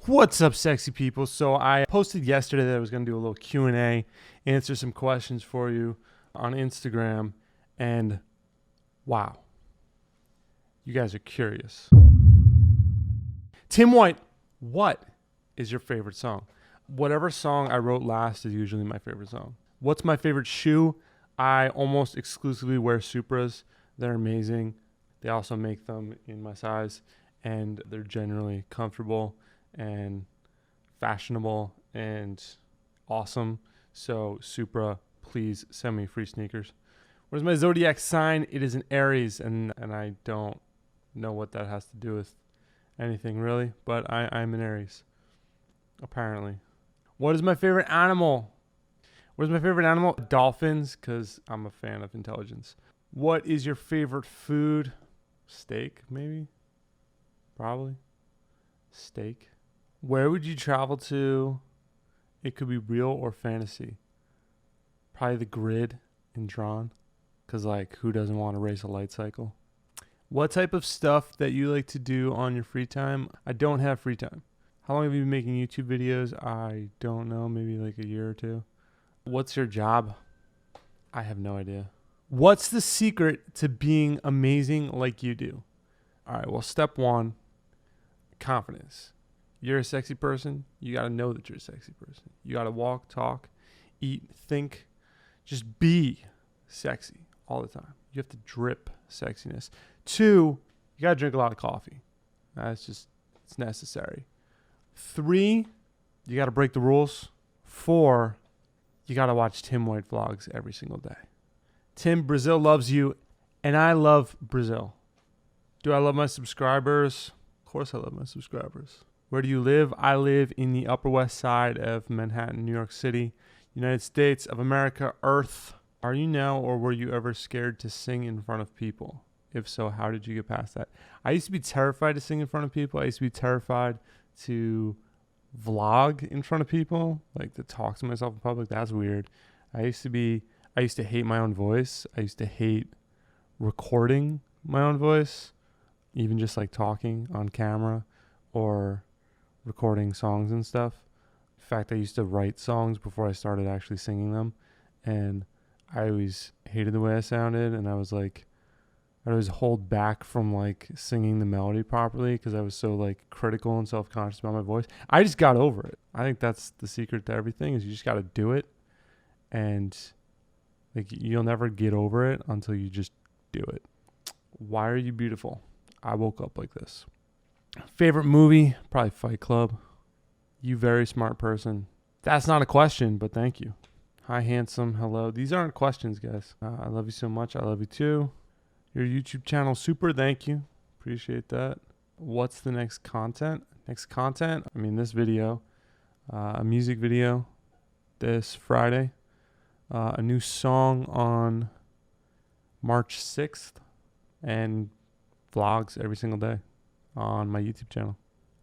What's up, sexy people? So I posted yesterday that I was going to do a little Q&A, answer some questions for you on Instagram, and wow, you guys are curious. Tim White, what is your favorite song? Whatever song I wrote last is usually my favorite song. What's my favorite shoe? I almost exclusively wear Supras. They're amazing. They also make them in my size, and they're generally comfortable and fashionable and awesome. So Supra, please send me free sneakers. What is my zodiac sign? It is an Aries, and I don't know what that has to do with anything really, but I'm an Aries, apparently. What is my favorite animal? What is my favorite animal? Dolphins, because I'm a fan of intelligence. What is your favorite food? Steak, maybe? Probably. Steak. Where would you travel to? It could be real or fantasy. Probably the grid in Drawn. Because, like, who doesn't want to race a light cycle? What type of stuff that you like to do on your free time? I don't have free time. How long have you been making YouTube videos? I don't know. Maybe like a year or two. What's your job? I have no idea. What's the secret to being amazing like you do? All right, well, step one, confidence. You're a sexy person. You got to know that you're a sexy person. You got to walk, talk, eat, think. Just be sexy all the time. You have to drip sexiness. 2, you got to drink a lot of coffee. It's necessary. 3, you got to break the rules. 4, you got to watch Tim White vlogs every single day. Tim, Brazil loves you, and I love Brazil. Do I love my subscribers? Of course I love my subscribers. Where do you live? I live in the Upper West Side of Manhattan, New York City, United States of America, Earth. Are you now, or were you ever scared to sing in front of people? If so, how did you get past that? I used to be terrified to sing in front of people. I used to be terrified to vlog in front of people, like to talk to myself in public. That's weird. I used to hate my own voice. I used to hate recording my own voice, even just like talking on camera or recording songs and stuff. In fact, I used to write songs before I started actually singing them, and I always hated the way I sounded, and I was like, I'd always hold back from like singing the melody properly because I was so like critical and self-conscious about my voice. I just got over it. I think that's the secret to everything, is you just got to do it, and like you'll never get over it until you just do it. Why are you beautiful? I woke up like this. Favorite movie? Probably Fight Club. You very smart person. That's not a question, but thank you. Hi, handsome. Hello. These aren't questions, guys. I love you so much. I love you too. Your YouTube channel, super. Thank you. Appreciate that. What's the next content? Next content? I mean, this video. A music video this Friday. A new song on March 6th. And vlogs every single day on my YouTube channel.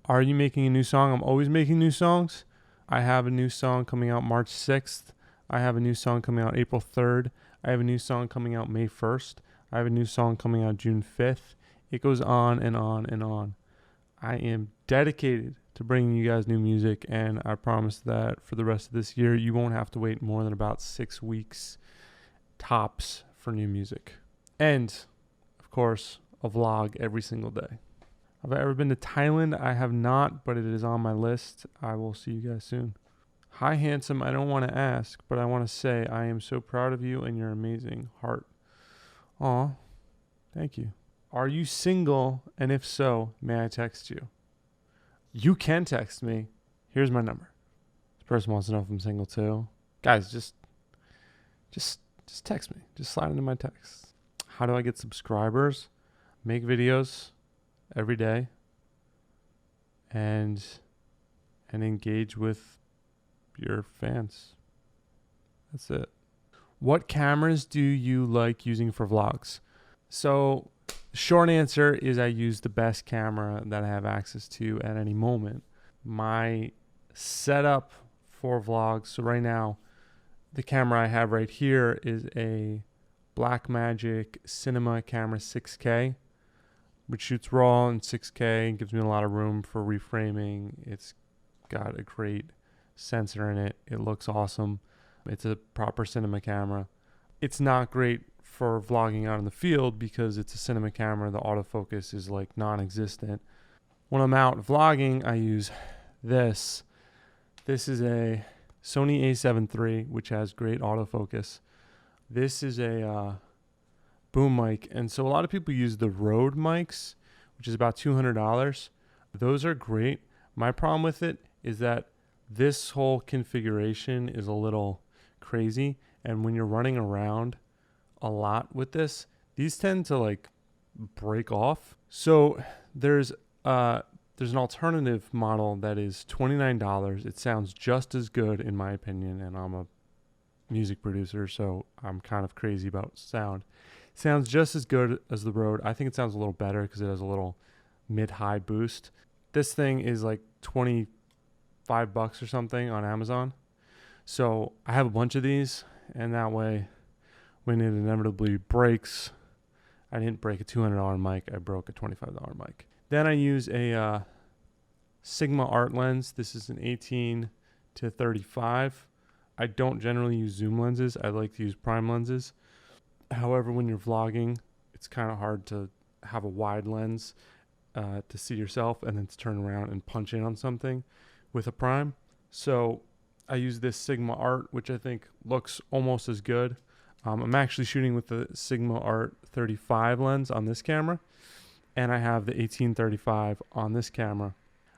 Are you making a new song? I'm always making new songs. I have a new song coming out March 6th. I have a new song coming out April 3rd. I have a new song coming out May 1st. I have a new song coming out June 5th. It goes on and on and on. I am dedicated to bringing you guys new music, and I promise that for the rest of this year, you won't have to wait more than about 6 weeks tops for new music. And, of course, a vlog every single day. Have I ever been to Thailand? I have not, but it is on my list. I will see you guys soon. Hi, handsome. I don't want to ask, but I want to say I am so proud of you and your amazing heart. Aw, thank you. Are you single? And if so, may I text you? You can text me. Here's my number. This person wants to know if I'm single too. Guys, just text me. Just slide into my text. How do I get subscribers? Make videos every day and engage with your fans. That's it. What cameras do you like using for vlogs? So, short answer is I use the best camera that I have access to at any moment. My setup for vlogs, so right now, the camera I have right here is a Blackmagic Cinema Camera 6K. which shoots raw in 6K and gives me a lot of room for reframing. It's got a great sensor in it. It looks awesome. It's a proper cinema camera. It's not great for vlogging out in the field because it's a cinema camera. The autofocus is like non-existent. When I'm out vlogging, I use this. This is a Sony a7 III, which has great autofocus. This is a boom mic. And so a lot of people use the Rode mics, which is about $200. Those are great. My problem with it is that this whole configuration is a little crazy. And when you're running around a lot with this, these tend to like break off. So there's an alternative model that is $29. It sounds just as good in my opinion, and I'm a music producer, so I'm kind of crazy about sound. It sounds just as good as the Rode. I think it sounds a little better because it has a little mid-high boost. This thing is like $25 or something on Amazon. So I have a bunch of these, and that way when it inevitably breaks, I didn't break a $200 mic, I broke a $25 mic. Then I use a Sigma art lens. This is an 18 to 35. I don't generally use zoom lenses. I like to use prime lenses. However, when you're vlogging, it's kind of hard to have a wide lens to see yourself and then to turn around and punch in on something with a prime. So I use this Sigma art, which I think looks almost as good. I'm actually shooting with the Sigma art 35 lens on this camera, and I have the 1835 on this camera.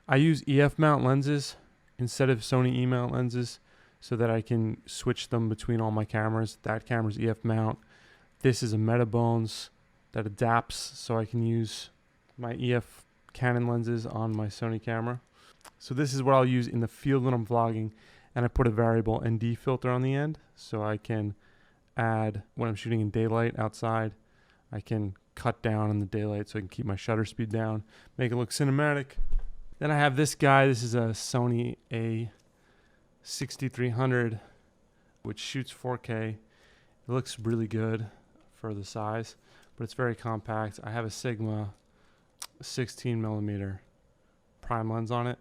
I use EF mount lenses instead of Sony E mount lenses so that I can switch them between all my cameras. That camera's EF mount. This is a Metabones that adapts so I can use my EF Canon lenses on my Sony camera. So this is what I'll use in the field when I'm vlogging, and I put a variable ND filter on the end so I can add, when I'm shooting in daylight outside, I can cut down in the daylight so I can keep my shutter speed down, make it look cinematic. Then I have this guy. This is a Sony a6300, which shoots 4K. It looks really good for the size, but it's very compact. I have a Sigma 16 millimeter prime lens on it.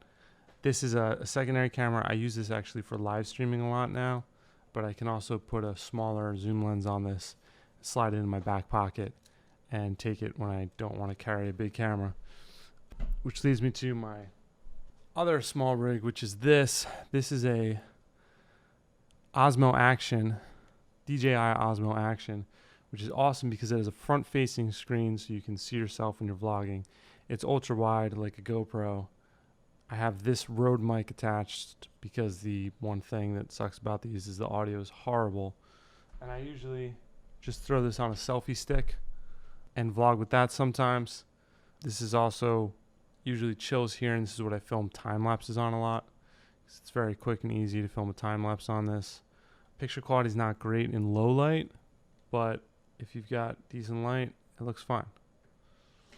This is a secondary camera. I use this actually for live streaming a lot now, but I can also put a smaller zoom lens on this, slide it in my back pocket, and take it when I don't want to carry a big camera. Which leads me to my other small rig, which is this. This is a Osmo Action, DJI Osmo Action, which is awesome because it has a front-facing screen so you can see yourself when you're vlogging. It's ultra wide like a GoPro. I have this Rode mic attached because the one thing that sucks about these is the audio is horrible. And I usually just throw this on a selfie stick and vlog with that sometimes. This is also usually chills here, and this is what I film time lapses on a lot. It's very quick and easy to film a time lapse on this. Picture quality is not great in low light, but if you've got decent light, it looks fine.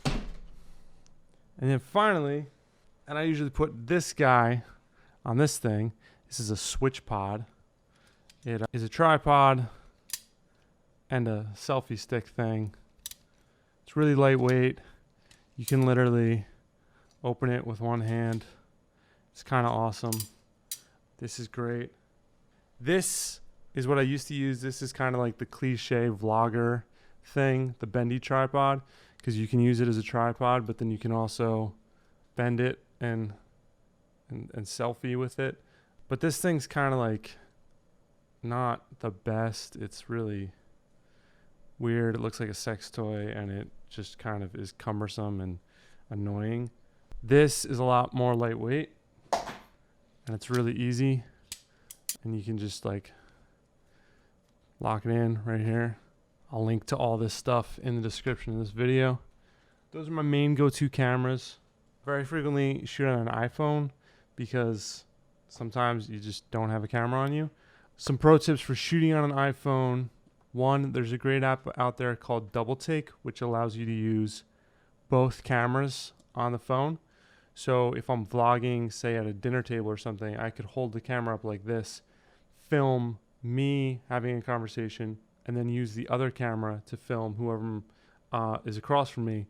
And then finally, and I usually put this guy on this thing. This is a switch pod. It is a tripod and a selfie stick thing. It's really lightweight. You can literally open it with one hand. It's kind of awesome. This is great. This is what I used to use. This is kind of like the cliche vlogger thing, the bendy tripod, because you can use it as a tripod, but then you can also bend it and selfie with it. But this thing's kind of like not the best. It's really weird. It looks like a sex toy, and it just kind of is cumbersome and annoying. This is a lot more lightweight, and it's really easy, and you can just like lock it in right here. I'll link to all this stuff in the description of this video. Those are my main go-to cameras. Very frequently shoot on an iPhone because sometimes you just don't have a camera on you. Some pro tips for shooting on an iPhone. One, there's a great app out there called Double Take, which allows you to use both cameras on the phone. So if I'm vlogging, say at a dinner table or something, I could hold the camera up like this, film me having a conversation, and then use the other camera to film whoever is across from me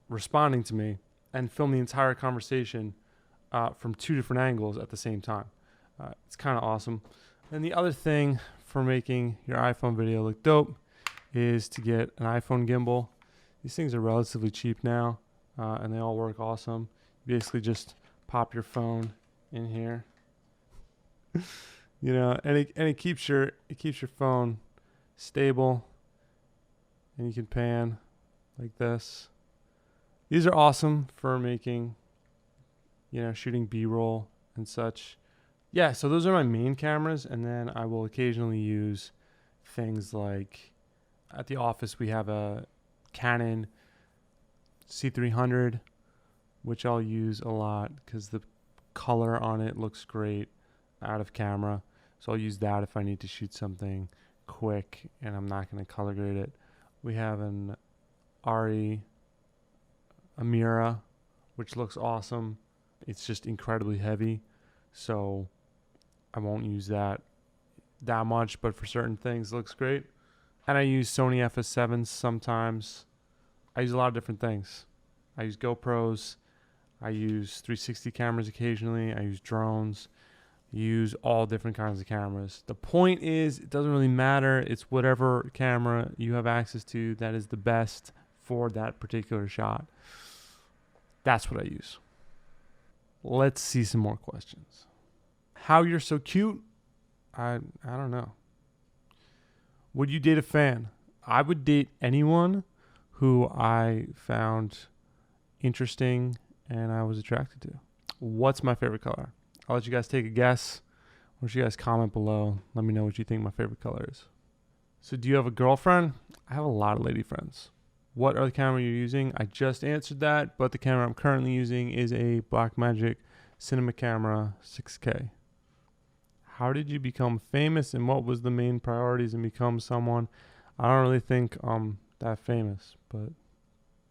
responding to me, and film the entire conversation from 2 different angles at the same time. It's kind of awesome. And the other thing for making your iPhone video look dope is to get an iPhone gimbal. These things are relatively cheap now, and they all work awesome. You basically just pop your phone in here, and it keeps your phone stable, and you can pan like this. These are awesome for making, shooting B-roll and such. Yeah, so those are my main cameras, and then I will occasionally use things like at the office we have a Canon C300, which I'll use a lot because the color on it looks great out of camera. So I'll use that if I need to shoot something quick and I'm not going to color grade it. We have an ARRI Amira, which looks awesome. It's just incredibly heavy, so I won't use that much, but for certain things it looks great. And I use Sony FS7s sometimes. I use a lot of different things. I use GoPros. I use 360 cameras occasionally. I use drones. I use all different kinds of cameras. The point is, it doesn't really matter. It's whatever camera you have access to that is the best for that particular shot. That's what I use. Let's see some more questions. How you're so cute? I don't know. Would you date a fan? I would date anyone who I found interesting and I was attracted to. What's my favorite color? I'll let you guys take a guess. Why don't you guys comment below? Let me know what you think my favorite color is. So do you have a girlfriend? I have a lot of lady friends. What are the camera you're using? I just answered that, but the camera I'm currently using is a Blackmagic Cinema Camera 6K. How did you become famous, and what was the main priorities in become someone? I don't really think I'm that famous, but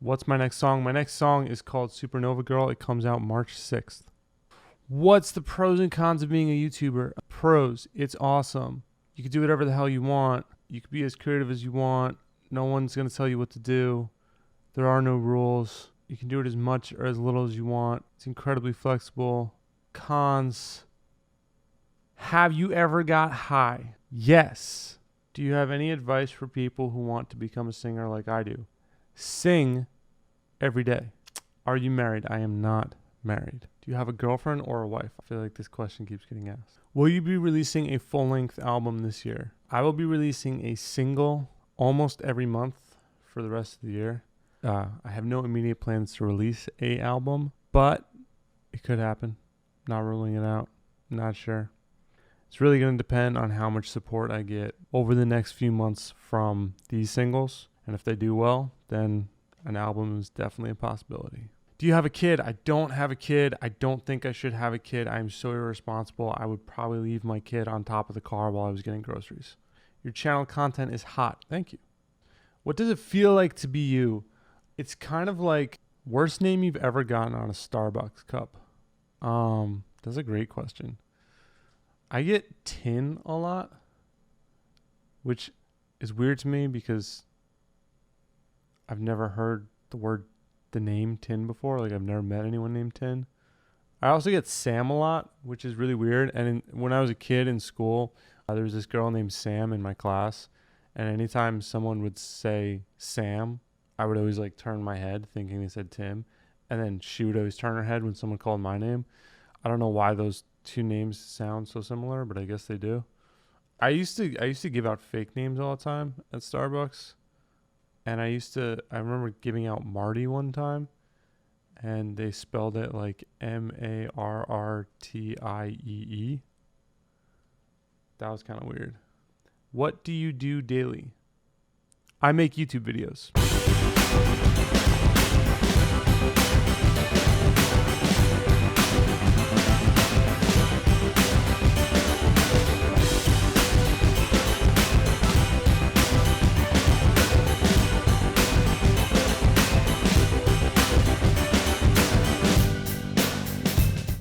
what's my next song? My next song is called Supernova Girl. It comes out March 6th. What's the pros and cons of being a YouTuber? Pros, it's awesome. You can do whatever the hell you want. You can be as creative as you want. No one's going to tell you what to do. There are no rules. You can do it as much or as little as you want. It's incredibly flexible. Cons. Have you ever got high? Yes. Do you have any advice for people who want to become a singer like I do? Sing every day. Are you married? I am not married. Do you have a girlfriend or a wife? I feel like this question keeps getting asked. Will you be releasing a full-length album this year? I will be releasing a single almost every month for the rest of the year. I have no immediate plans to release an album, but it could happen. Not ruling it out. Not sure. It's really going to depend on how much support I get over the next few months from these singles. And if they do well, then an album is definitely a possibility. Do you have a kid? I don't have a kid. I don't think I should have a kid. I'm so irresponsible. I would probably leave my kid on top of the car while I was getting groceries. Your channel content is hot. Thank you. What does it feel like to be you? It's kind of like worst name you've ever gotten on a Starbucks cup. That's a great question. I get Tin a lot, which is weird to me because I've never heard the name Tin before. Like, I've never met anyone named Tin. I also get Sam a lot, which is really weird. And when I was a kid in school, there was this girl named Sam in my class. And anytime someone would say Sam, I would always turn my head thinking they said Tim. And then she would always turn her head when someone called my name. I don't know why those two names sound so similar, but I guess they do. I used to give out fake names all the time at Starbucks. And I remember giving out Marty one time, and they spelled it like Marrtiee. That was kind of weird. What do you do daily? I make YouTube videos.